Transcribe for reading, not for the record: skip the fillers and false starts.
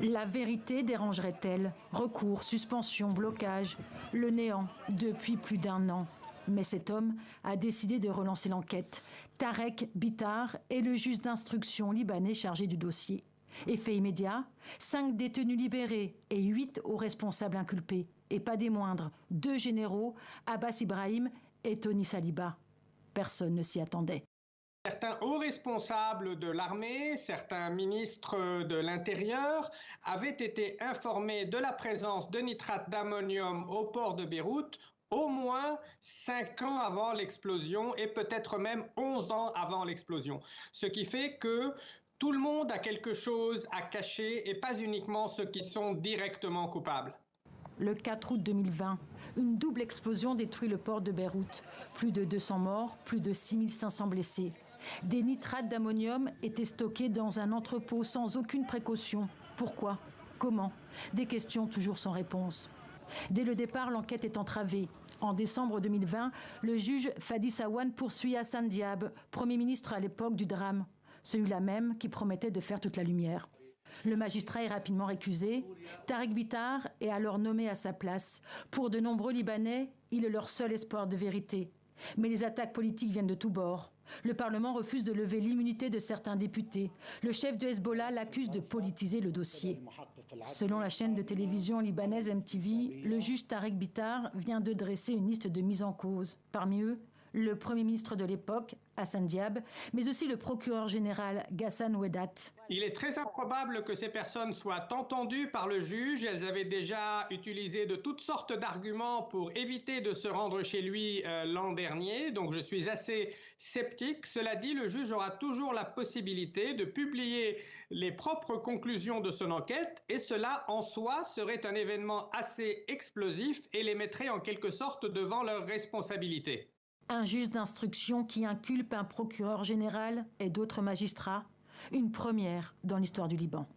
La vérité dérangerait-elle? Recours, suspension, blocage, le néant depuis plus d'1 an. Mais cet homme a décidé de relancer l'enquête. Tarek Bitar est le juge d'instruction libanais chargé du dossier. Effet immédiat, 5 détenus libérés et 8 hauts responsables inculpés. Et pas des moindres, 2 généraux, Abbas Ibrahim et Tony Saliba. Personne ne s'y attendait. Certains hauts responsables de l'armée, certains ministres de l'Intérieur avaient été informés de la présence de nitrate d'ammonium au port de Beyrouth au moins 5 ans avant l'explosion et peut-être même 11 ans avant l'explosion. Ce qui fait que tout le monde a quelque chose à cacher et pas uniquement ceux qui sont directement coupables. Le 4 août 2020, une double explosion détruit le port de Beyrouth. Plus de 200 morts, plus de 6500 blessés. Des nitrates d'ammonium étaient stockés dans un entrepôt sans aucune précaution. Pourquoi? Comment? Des questions toujours sans réponse. Dès le départ, l'enquête est entravée. En décembre 2020, le juge Fadi Sawan poursuit Hassan Diab, Premier ministre à l'époque du drame. Celui-là même qui promettait de faire toute la lumière. Le magistrat est rapidement récusé. Tarek Bitar est alors nommé à sa place. Pour de nombreux Libanais, il est leur seul espoir de vérité. Mais les attaques politiques viennent de tous bords. Le Parlement refuse de lever l'immunité de certains députés. Le chef de Hezbollah l'accuse de politiser le dossier. Selon la chaîne de télévision libanaise MTV, le juge Tarek Bitar vient de dresser une liste de mises en cause. Parmi eux, le Premier ministre de l'époque, Hassan Diab, mais aussi le procureur général Ghassan Ouedat. Il est très improbable que ces personnes soient entendues par le juge. Elles avaient déjà utilisé de toutes sortes d'arguments pour éviter de se rendre chez lui l'an dernier. Donc je suis assez sceptique. Cela dit, le juge aura toujours la possibilité de publier les propres conclusions de son enquête et cela en soi serait un événement assez explosif et les mettrait en quelque sorte devant leurs responsabilités. Un juge d'instruction qui inculpe un procureur général et d'autres magistrats, une première dans l'histoire du Liban.